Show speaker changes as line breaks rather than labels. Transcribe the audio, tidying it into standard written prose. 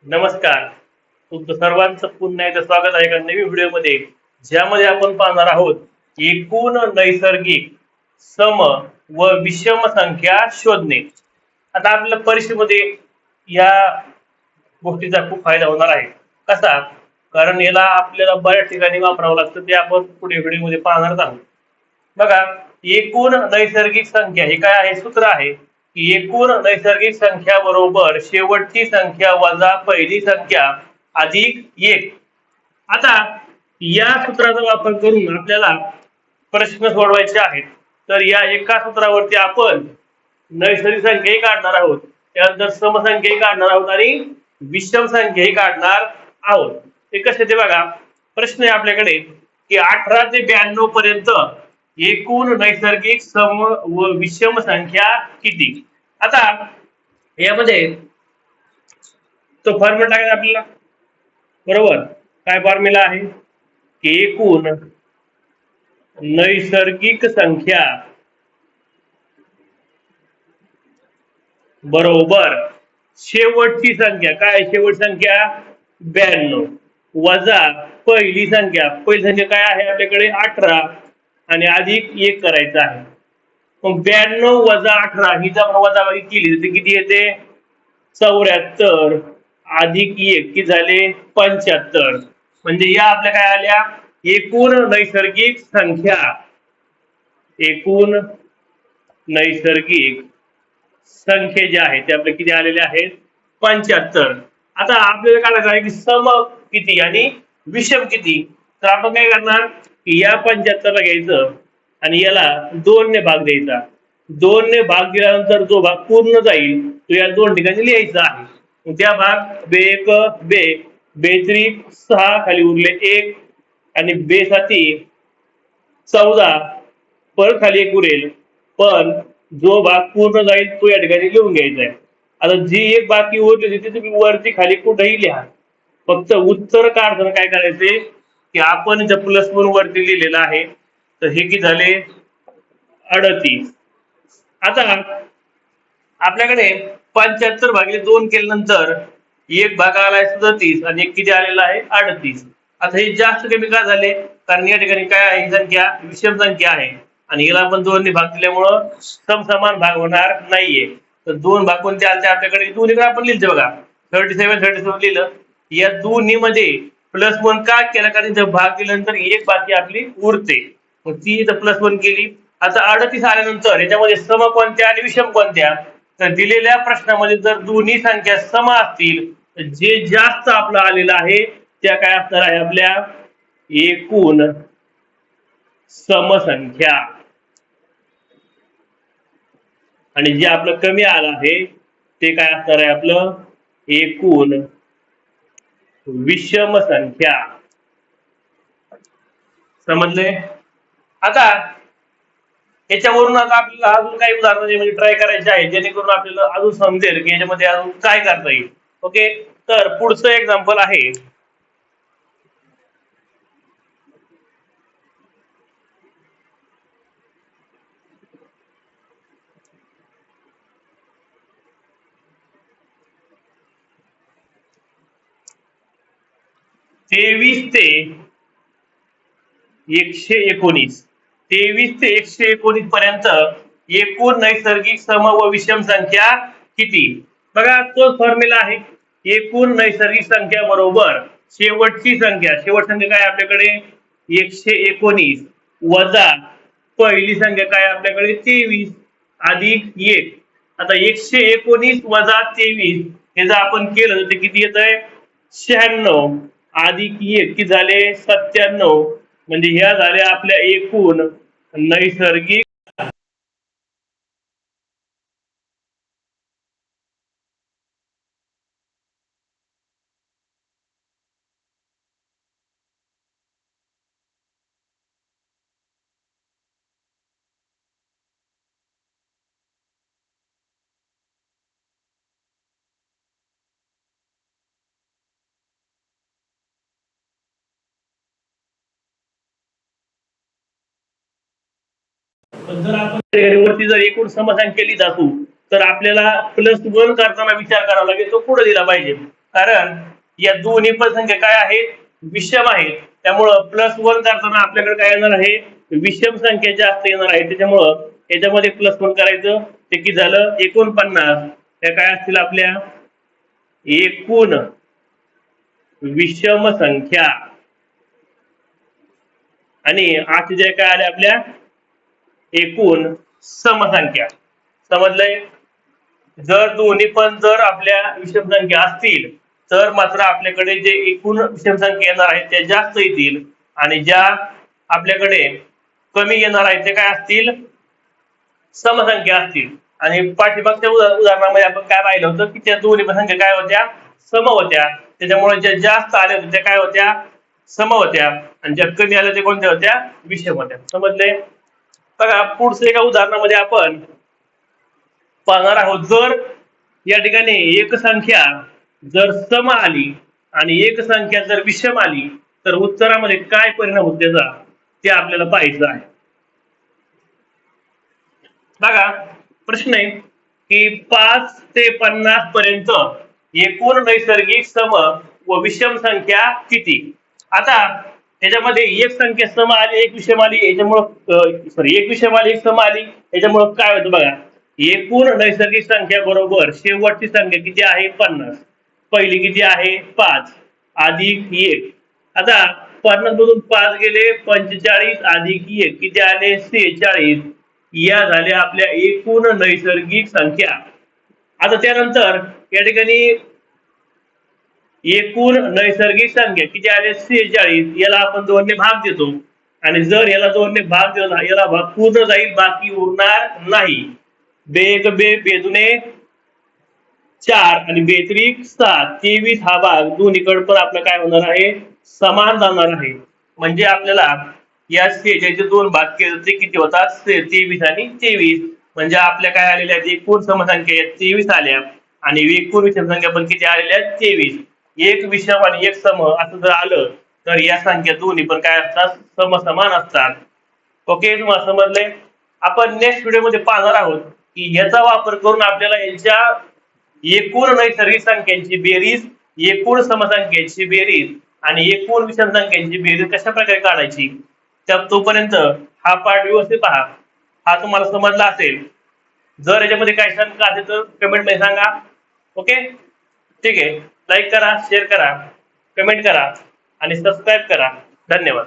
नमस्कार. तुमचं सर्वांचं पुन्हा एकदा स्वागत आहे एका नवीन व्हिडिओमध्ये, ज्यामध्ये आपण पाहणार आहोत एकूण नैसर्गिक सम व विषम संख्या शोधणे. आता आपल्या परीक्षेमध्ये या गोष्टीचा खूप फायदा होणार आहे. कसा? कारण याला आपल्याला बऱ्याच ठिकाणी वापरावं लागतं, ते आपण पुढे व्हिडिओमध्ये पाहणार आहोत. बघा, एकूण नैसर्गिक संख्या हे काय आहे? सूत्र आहे की एकूण नैसर्गिक संख्या बरोबर शेवटची संख्या वजा पहिली संख्या अधिक एक. आता या सूत्राचा वापर करून आपल्याला प्रश्न सोडवायचे आहेत. तर या एका सूत्रावरती आपण नैसर्गिक संख्याही काढणार आहोत, त्यानंतर समसंख्याही काढणार आहोत आणि विषम संख्याही काढणार आहोत. ते कसे ते बघा. प्रश्न आहे आपल्याकडे की 18 ते 92 पर्यंत एकूण नैसर्गिक सम व विषम संख्या किती? आता यामध्ये तो फॉर्म्युला टाकायचा आपल्याला. बरोबर, काय फॉर्म्युला आहे की एकूण नैसर्गिक संख्या बरोबर शेवटची संख्या. काय शेवट संख्या? 92 वजा पहिली संख्या. पहिली संख्या काय आहे आपल्याकडे? 18 आणि अधिक 1 करायचं आहे. मग 92 वजा 18 ही जर वजाबाकी केली तर किती येते? 74 अधिक 1 किती झाले? 75. म्हणजे या आपल्या काय आल्या? एकूण नैसर्गिक संख्या. एकूण नैसर्गिक संख्या ज्या आहेत ते आपल्या किती आलेले आहेत? 75. आता आपल्याला काढायचं आहे की सम किती आणि विषम किती. तर आपण काय करणार की या 75 ला घ्यायचं आणि याला 2 ने भाग द्यायचा. 2 ने भाग दिल्यानंतर जो भाग पूर्ण जाईल तो या दोन ठिकाणी लिहायचा आहे. त्या भाग बे एक बे बेत्रिक 6 खाली उरले 1 आणि बे साती 14 परत खाली 1 उरेल. पण जो भाग पूर्ण जाईल तो या ठिकाणी लिहून घ्यायचा आहे. आता जी एक बाकी उरली ती तुम्ही वरती खाली कुठेही लिहा. फक्त उत्तर काढताना काय करायचे की आपण जर प्लस म्हणून वरती लिहिलेलं आहे तर हे किती झाले? 38. आता आपल्याकडे 75 भागिले 2 केल्यानंतर एक भाग आलाय 37 आणि एक किती आलेला आहे? 38. आता हे जास्त कमी का झाले? कारण या ठिकाणी काय आहे? संख्या विषम संख्या आहे आणि याला आपण 2 ने भाग दिल्यामुळं समसमान भाग होणार नाहीये. तर 2 भाग कोणते आले आपल्याकडे? दोन्हीकडे आपण लिहिलं बघा. 37 लिहिलं. या दोन्ही मध्ये प्लस 1 का केला? कारण जर भाग दिल्यानंतर एक बाकी आपली उरते, मग ती इथं प्लस 1 केली. आता 38 आल्यानंतर याच्यामध्ये सम कोणत्या आणि विषम कोणत्या? तर दिलेल्या प्रश्नामध्ये जर दोन्ही संख्या सम असतील तर जे जास्त आपलं आलेलं आहे त्या काय असणार आहे? आपल्या एकूण समसंख्या. आणि जे आपलं कमी आलं आहे ते काय असणार आहे? आपलं एकूण विषम संख्या. समजले? आता याच्यावरून आता आपल्याला अजून काही उदाहरण म्हणजे ट्राय करायचे आहे जेणेकरून आपल्याला अजून समजेल की याच्यामध्ये अजून काय करता येईल. ओके, तर पुढचं एक्झाम्पल आहे 23 ते 119. 23 ते 119 पर्यंत एकूण नैसर्गिक सम व विषम संख्या किती? बघा, तो फॉर्म्युला आहे एकूण नैसर्गिक संख्या बरोबर शेवटची संख्या. शेवट संख्या काय आपल्याकडे? 119 वजा पहिली संख्या काय आपल्याकडे? 23 अधिक 1. आता 119 वजा 23 हे जर आपण केलं तर ते किती येत आहे? 96 अधिक 1 किती झाले? 97. म्हणजे ह्या झाल्या आपल्या एकूण नैसर्गिक. जर आपण वरती जर एकूण समसंख्या लिहित असू तर आपल्याला +1 करताना विचार करावा लागेल तो पुढे दिला पाहिजे. कारण या दोन्ही पण संख्या काय आहेत, विषम आहेत. त्यामुळं +1 करताना आपल्याकडे काय येणार आहे, विषम संख्या जास्त येणार आहे. त्याच्यामुळं याच्यामध्ये +1 करायचं, ते किती झालं 49. त्या काय असतील आपल्या एकूण विषम संख्या आणि जे काय आले आपल्या एकूण समसंख्या. समजलंय? जर दोन्ही पण जर आपल्या विषम संख्या असतील तर मात्र आपल्याकडे जे एकूण विषम संख्या येणार आहेत त्या जास्त येतील आणि ज्या आपल्याकडे कमी येणार आहेत ते काय असतील, समसंख्या असतील. आणि पाठीमागच्या उदाहरणामध्ये आपण काय पाहिलं होतं की त्या दोन्ही संख्या काय होत्या, सम होत्या. त्याच्यामुळे ज्या जास्त आल्या होत्या त्या काय होत्या, सम होत्या आणि ज्या कमी आल्या त्या कोणत्या होत्या, विषम होत्या. समजले? बघा पुढच्या एका उदाहरणामध्ये आपण पाहणार आहोत, जर या ठिकाणी एक संख्या जर सम आली आणि एक संख्या जर विषम आली तर उत्तरामध्ये काय परिणाम होतो त्याचा ते आपल्याला पाहायचं आहे. बघा प्रश्न आहे की 5 ते 50 पर्यंत एकूण नैसर्गिक सम व विषम संख्या किती. आता त्याच्यामध्ये एक संख्या सम आली एक विषम आली, याच्यामुळं एक विषम आली एक सम आली, याच्यामुळं काय होतं बघा, एकूण नैसर्गिक संख्या बरोबर शेवटची संख्या किती आहे, 50. पहिली किती आहे 5 अधिक 1. आता 50 मधून 5 गेले 45 अधिक 1 किती आले 46. या झाल्या आपल्या एकूण नैसर्गिक संख्या. आता त्यानंतर या ठिकाणी एकूण नैसर्गिक संख्या किती आले 46. याला आपण 2 ने भाग देतो आणि जर याला 2 ने भाग दिला याला भाग पूर्ण जाईल, बाकी उरणार नाही. बेग बे बेदुने 4 आणि बेत्रिक 7 23 हा भाग दोन्हीकडे पण आपलं काय होणार आहे, समान जाणार आहे. म्हणजे आपल्याला या 46 चे 2 भाग केले ते किती होतात 23 आणि 23. म्हणजे आपल्या काय आलेल्या आहेत, एकूण समसंख्या 23 आल्या आणि एकूण विषम संख्या पण किती आलेल्या आहेत 23. एक विषम आणि एक सम असं जर आलं तर या संख्या दोन्ही पण काय असतात, समसमान असतात. ओके, तुम्हाला समजलंय? आपण नेक्स्ट व्हिडिओ मध्ये पाहणार आहोत की याचा वापर करून आपल्याला यांच्या एकूण नैसर्गिक संख्यांची बेरीज, एकूण समसंख्यांची बेरीज आणि एकूण विषम संख्यांची बेरीज कशा प्रकारे काढायची. तर तोपर्यंत हा पार्ट व्यवस्थित पहा. हा तुम्हाला समजला असेल. जर याच्यामध्ये काही शंका असेल तर कमेंट मध्ये सांगा. ओके, ठीक आहे. लाईक करा, शेअर करा, कमेंट करा आणि सबस्क्राईब करा. धन्यवाद.